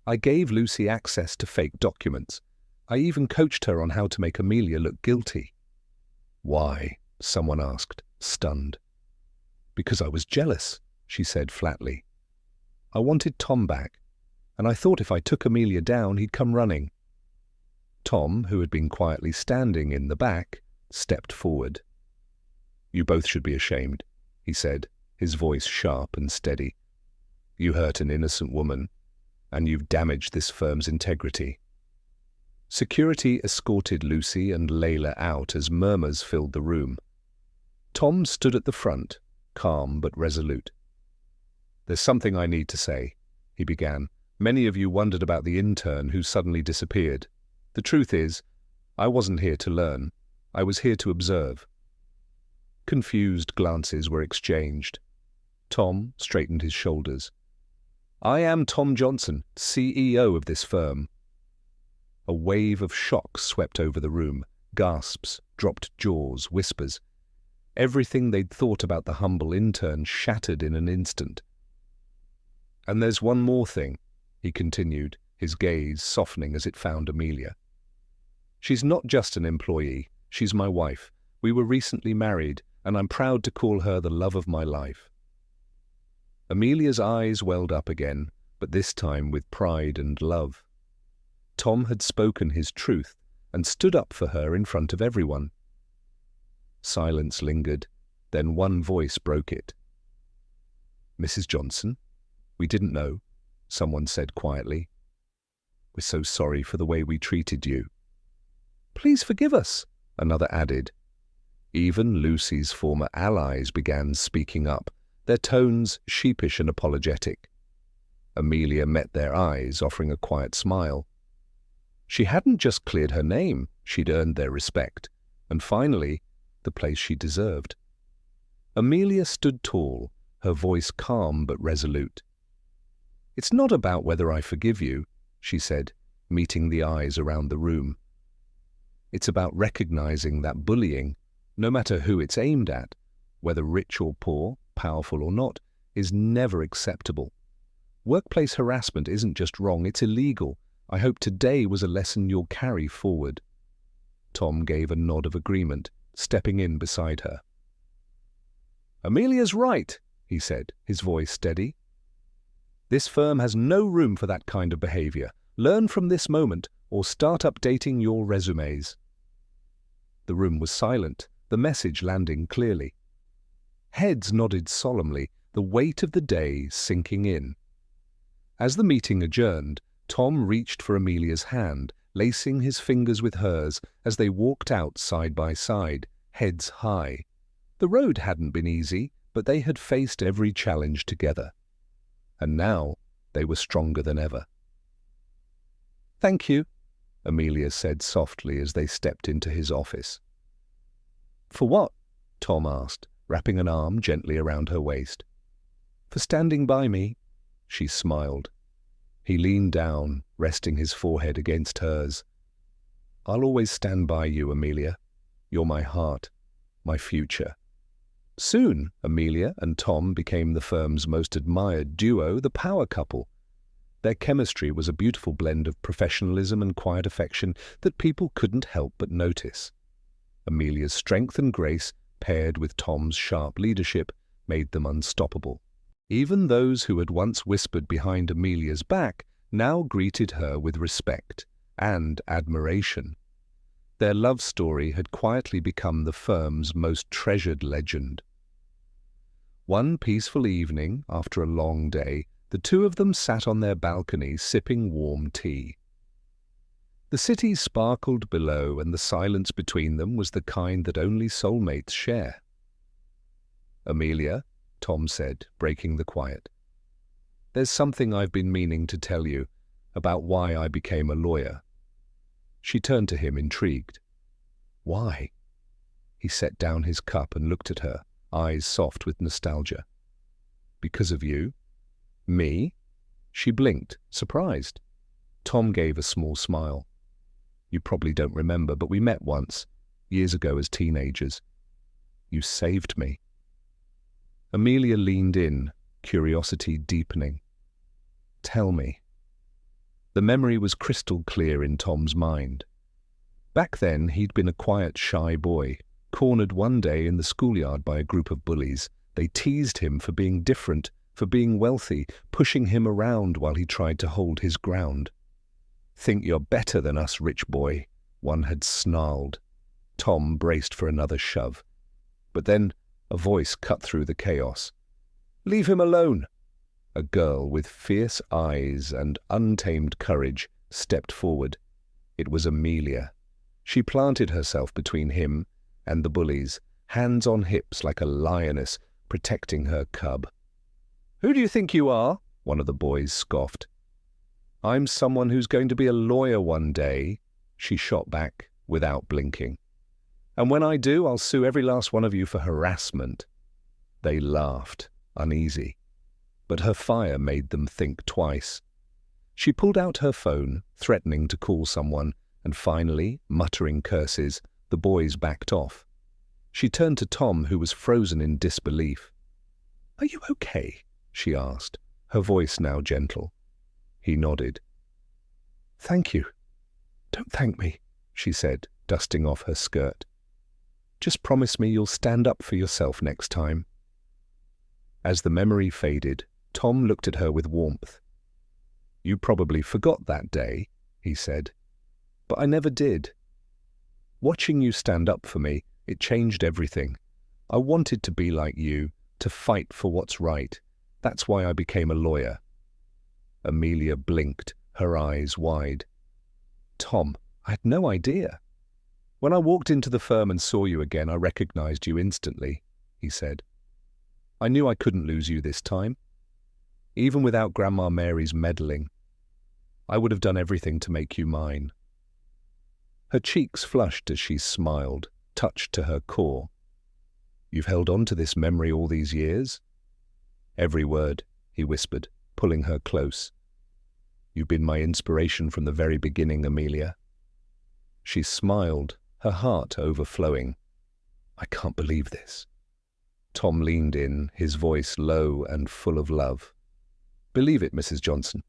"I gave Lucy access to fake documents. I even coached her on how to make Amelia look guilty." "Why?" someone asked, stunned. "Because I was jealous," she said flatly. "I wanted Tom back, and I thought if I took Amelia down, he'd come running." Tom, who had been quietly standing in the back, stepped forward. "You both should be ashamed," he said, his voice sharp and steady. You hurt an innocent woman, and you've damaged this firm's integrity." Security escorted Lucy and Layla out as murmurs filled the room. Tom stood at the front, calm but resolute. "There's something I need to say," he began. "Many of you wondered about the intern who suddenly disappeared. The truth is, I wasn't here to learn. I was here to observe." Confused glances were exchanged. Tom straightened his shoulders. "I am Tom Johnson, CEO of this firm." A wave of shock swept over the room. Gasps, dropped jaws, whispers. Everything they'd thought about the humble intern shattered in an instant. "And there's one more thing," he continued, his gaze softening as it found Amelia. "She's not just an employee, she's my wife. We were recently married, and I'm proud to call her the love of my life." Amelia's eyes welled up again, but this time with pride and love. Tom had spoken his truth and stood up for her in front of everyone. Silence lingered, then one voice broke it. "Mrs. Johnson, we didn't know," someone said quietly. "We're so sorry for the way we treated you." "Please forgive us," another added. Even Lucy's former allies began speaking up, their tones sheepish and apologetic. Amelia met their eyes, offering a quiet smile. She hadn't just cleared her name, she'd earned their respect, and finally, the place she deserved. Amelia stood tall, her voice calm but resolute. "It's not about whether I forgive you," she said, meeting the eyes around the room. "It's about recognizing that bullying, no matter who it's aimed at, whether rich or poor, powerful or not, is never acceptable. Workplace harassment isn't just wrong, it's illegal. I hope today was a lesson you'll carry forward." Tom gave a nod of agreement, stepping in beside her. "Amelia's right," he said, his voice steady. "This firm has no room for that kind of behavior. Learn from this moment or start updating your resumes." The room was silent, the message landing clearly. Heads nodded solemnly, the weight of the day sinking in. As the meeting adjourned, Tom reached for Amelia's hand, lacing his fingers with hers as they walked out side by side, heads high. The road hadn't been easy, but they had faced every challenge together. And now they were stronger than ever. "Thank you," Amelia said softly as they stepped into his office. "For what?" Tom asked, wrapping an arm gently around her waist. "For standing by me," she smiled. He leaned down, resting his forehead against hers. "I'll always stand by you, Amelia. You're my heart, my future." Soon, Amelia and Tom became the firm's most admired duo, the power couple. Their chemistry was a beautiful blend of professionalism and quiet affection that people couldn't help but notice. Amelia's strength and grace, paired with Tom's sharp leadership, made them unstoppable. Even those who had once whispered behind Amelia's back now greeted her with respect and admiration. Their love story had quietly become the firm's most treasured legend. One peaceful evening, after a long day, the two of them sat on their balcony sipping warm tea. The city sparkled below, and the silence between them was the kind that only soulmates share. "Amelia," Tom said, breaking the quiet, "there's something I've been meaning to tell you about why I became a lawyer." She turned to him, intrigued. "Why?" He set down his cup and looked at her, eyes soft with nostalgia. "Because of you." "Me?" She blinked, surprised. Tom gave a small smile. "You probably don't remember, but we met once, years ago as teenagers. You saved me." Amelia leaned in, curiosity deepening. "Tell me." The memory was crystal clear in Tom's mind. Back then, he'd been a quiet, shy boy, cornered one day in the schoolyard by a group of bullies. They teased him for being different, for being wealthy, pushing him around while he tried to hold his ground. "Think you're better than us, rich boy," one had snarled. Tom braced for another shove. But then a voice cut through the chaos. "Leave him alone." A girl with fierce eyes and untamed courage stepped forward. It was Amelia. She planted herself between him and the bullies, hands on hips like a lioness protecting her cub. "Who do you think you are?" one of the boys scoffed. "I'm someone who's going to be a lawyer one day," she shot back without blinking. "And when I do, I'll sue every last one of you for harassment." They laughed, uneasy. But her fire made them think twice. She pulled out her phone, threatening to call someone, and finally, muttering curses, the boys backed off. She turned to Tom, who was frozen in disbelief. "Are you okay?" she asked, her voice now gentle. He nodded. "Thank you." "Don't thank me," she said, dusting off her skirt. "Just promise me you'll stand up for yourself next time." As the memory faded, Tom looked at her with warmth. "You probably forgot that day," he said. "But I never did. Watching you stand up for me, it changed everything. I wanted to be like you, to fight for what's right. That's why I became a lawyer." Amelia blinked, her eyes wide. "Tom, I had no idea. When I walked into the firm and saw you again, I recognized you instantly," he said. "I knew I couldn't lose you this time. Even without Grandma Mary's meddling, I would have done everything to make you mine." Her cheeks flushed as she smiled, touched to her core. "You've held on to this memory all these years?" "Every word," he whispered, pulling her close. "You've been my inspiration from the very beginning, Amelia." She smiled, her heart overflowing. "I can't believe this." Tom leaned in, his voice low and full of love. "Believe it, Mrs. Johnson."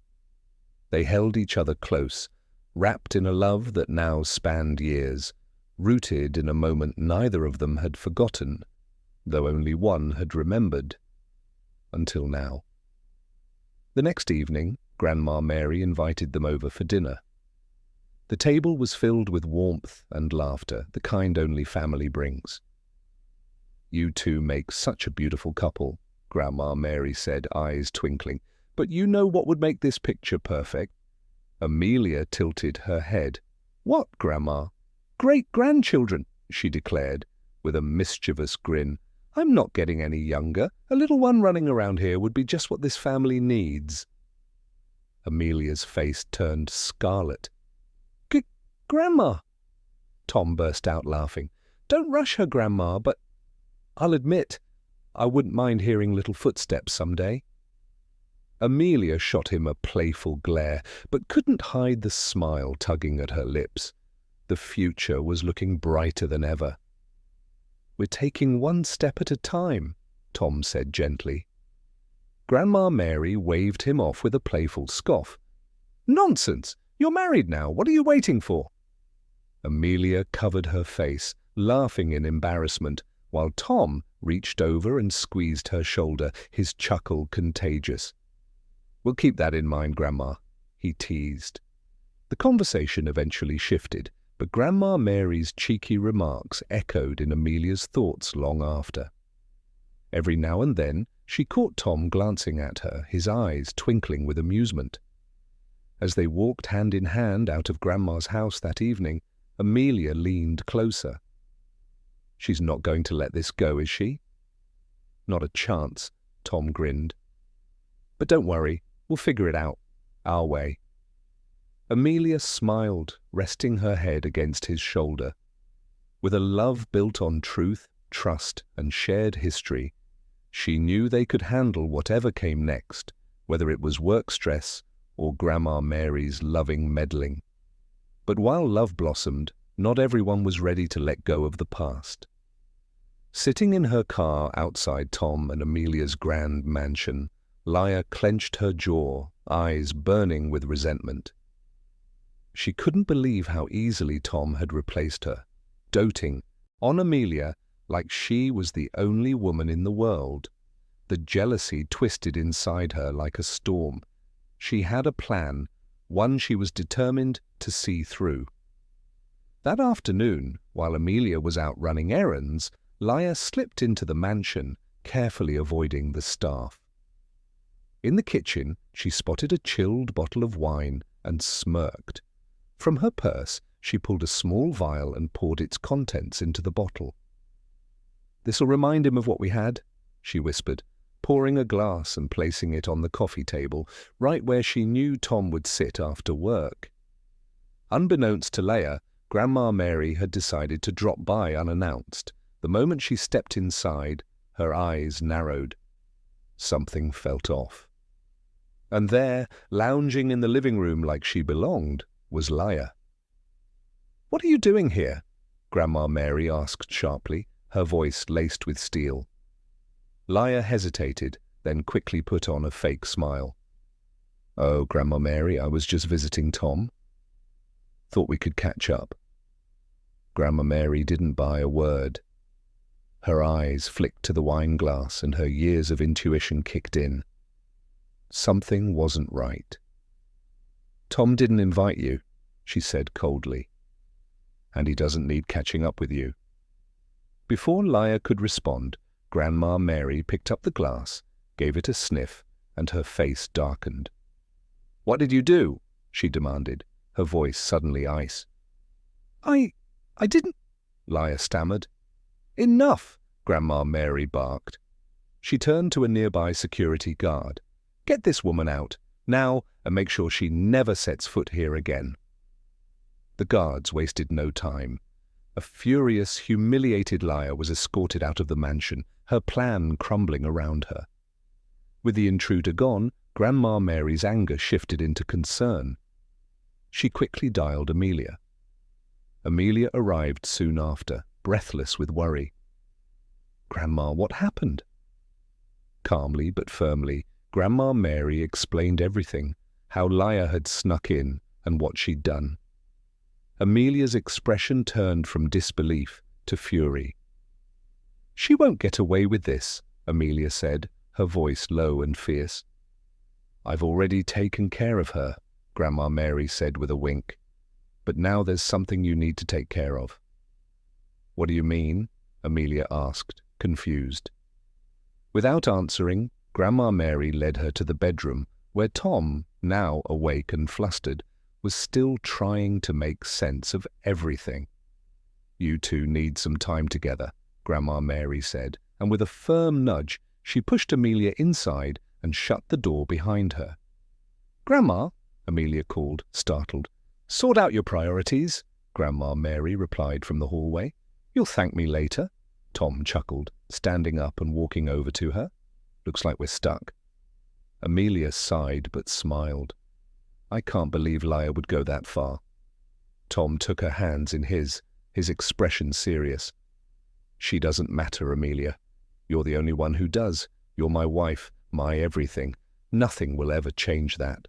They held each other close, wrapped in a love that now spanned years, rooted in a moment neither of them had forgotten, though only one had remembered. Until now. The next evening, Grandma Mary invited them over for dinner. The table was filled with warmth and laughter, the kind only family brings. "You two make such a beautiful couple," Grandma Mary said, eyes twinkling. "But you know what would make this picture perfect?" Amelia tilted her head. "What, Grandma?" "Great-grandchildren," she declared, with a mischievous grin. "I'm not getting any younger. A little one running around here would be just what this family needs." Amelia's face turned scarlet. Grandma!" Tom burst out laughing. "Don't rush her, Grandma, but I'll admit, I wouldn't mind hearing little footsteps someday." Amelia shot him a playful glare, but couldn't hide the smile tugging at her lips. The future was looking brighter than ever. "We're taking one step at a time," Tom said gently. Grandma Mary waved him off with a playful scoff. "Nonsense! You're married now. What are you waiting for?" Amelia covered her face, laughing in embarrassment, while Tom reached over and squeezed her shoulder, his chuckle contagious. "We'll keep that in mind, Grandma," he teased. The conversation eventually shifted, but Grandma Mary's cheeky remarks echoed in Amelia's thoughts long after. Every now and then she caught Tom glancing at her, his eyes twinkling with amusement. As they walked hand in hand out of Grandma's house that evening, Amelia leaned closer. "She's not going to let this go, is she?" "Not a chance," Tom grinned. "But don't worry, we'll figure it out, our way." Amelia smiled, resting her head against his shoulder. With a love built on truth, trust, and shared history, she knew they could handle whatever came next, whether it was work stress or Grandma Mary's loving meddling. But while love blossomed, not everyone was ready to let go of the past. Sitting in her car outside Tom and Amelia's grand mansion, Leia clenched her jaw, eyes burning with resentment. She couldn't believe how easily Tom had replaced her, doting on Amelia like she was the only woman in the world. The jealousy twisted inside her like a storm. She had a plan, one she was determined to see through. That afternoon, while Amelia was out running errands, Leia slipped into the mansion, carefully avoiding the staff. In the kitchen, she spotted a chilled bottle of wine and smirked. From her purse, she pulled a small vial and poured its contents into the bottle. "This'll remind him of what we had," she whispered, pouring a glass and placing it on the coffee table, right where she knew Tom would sit after work. Unbeknownst to Leia, Grandma Mary had decided to drop by unannounced. The moment she stepped inside, her eyes narrowed. Something felt off. And there, lounging in the living room like she belonged, was Leia. "What are you doing here?" Grandma Mary asked sharply, her voice laced with steel. Leia hesitated, then quickly put on a fake smile. "Oh, Grandma Mary, I was just visiting Tom. Thought we could catch up." Grandma Mary didn't buy a word. Her eyes flicked to the wine glass and her years of intuition kicked in. Something wasn't right. "Tom didn't invite you," she said coldly. "And he doesn't need catching up with you." Before Leia could respond, Grandma Mary picked up the glass, gave it a sniff, and her face darkened. "What did you do?" she demanded, her voice suddenly ice. I didn't," Leia stammered. "Enough!" Grandma Mary barked. She turned to a nearby security guard. "Get this woman out, now, and make sure she never sets foot here again." The guards wasted no time. A furious, humiliated Leia was escorted out of the mansion, her plan crumbling around her. With the intruder gone, Grandma Mary's anger shifted into concern. She quickly dialed Amelia. Amelia arrived soon after, breathless with worry. "Grandma, what happened?" Calmly but firmly, Grandma Mary explained everything, how Leia had snuck in and what she'd done. Amelia's expression turned from disbelief to fury. "She won't get away with this," Amelia said, her voice low and fierce. "I've already taken care of her," Grandma Mary said with a wink. "But now there's something you need to take care of." "What do you mean?" Amelia asked, confused. Without answering, Grandma Mary led her to the bedroom, where Tom, now awake and flustered, was still trying to make sense of everything. "You two need some time together," Grandma Mary said, and with a firm nudge, she pushed Amelia inside and shut the door behind her. "Grandma," Amelia called, startled. "Sort out your priorities," Grandma Mary replied from the hallway. "You'll thank me later." Tom chuckled, standing up and walking over to her. "Looks like we're stuck." Amelia sighed but smiled. "I can't believe Leia would go that far." Tom took her hands in his expression serious. "She doesn't matter, Amelia. You're the only one who does. You're my wife, my everything. Nothing will ever change that."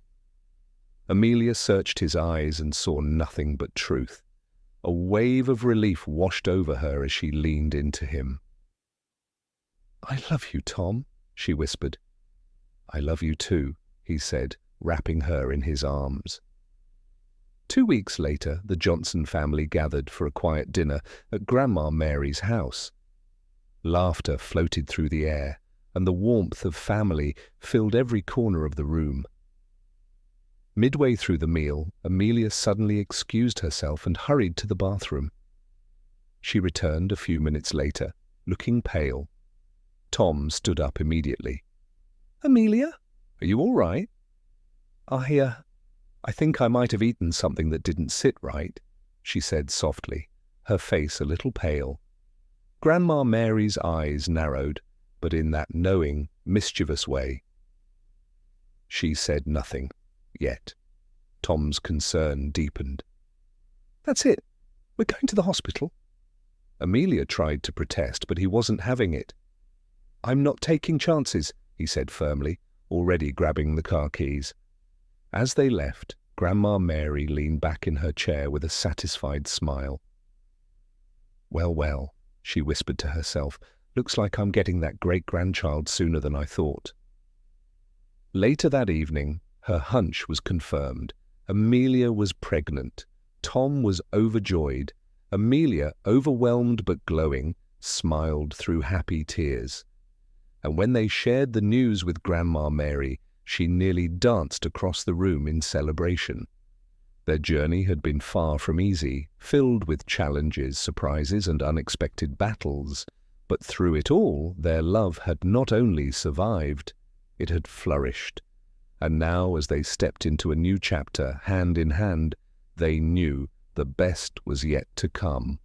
Amelia searched his eyes and saw nothing but truth. A wave of relief washed over her as she leaned into him. "I love you, Tom," she whispered. "I love you too," he said, wrapping her in his arms. 2 weeks later, the Johnson family gathered for a quiet dinner at Grandma Mary's house. Laughter floated through the air, and the warmth of family filled every corner of the room. Midway through the meal, Amelia suddenly excused herself and hurried to the bathroom. She returned a few minutes later, looking pale. Tom stood up immediately. "Amelia, are you all right?" I think I might have eaten something that didn't sit right," she said softly, her face a little pale. Grandma Mary's eyes narrowed, but in that knowing, mischievous way. She said nothing, yet. Tom's concern deepened. "That's it. We're going to the hospital." Amelia tried to protest, but he wasn't having it. "I'm not taking chances," he said firmly, already grabbing the car keys. As they left, Grandma Mary leaned back in her chair with a satisfied smile. "Well, well," she whispered to herself, "looks like I'm getting that great-grandchild sooner than I thought." Later that evening, her hunch was confirmed. Amelia was pregnant. Tom was overjoyed. Amelia, overwhelmed but glowing, smiled through happy tears. And when they shared the news with Grandma Mary, she nearly danced across the room in celebration. Their journey had been far from easy, filled with challenges, surprises, and unexpected battles. But through it all, their love had not only survived, it had flourished. And now, as they stepped into a new chapter, hand in hand, they knew the best was yet to come.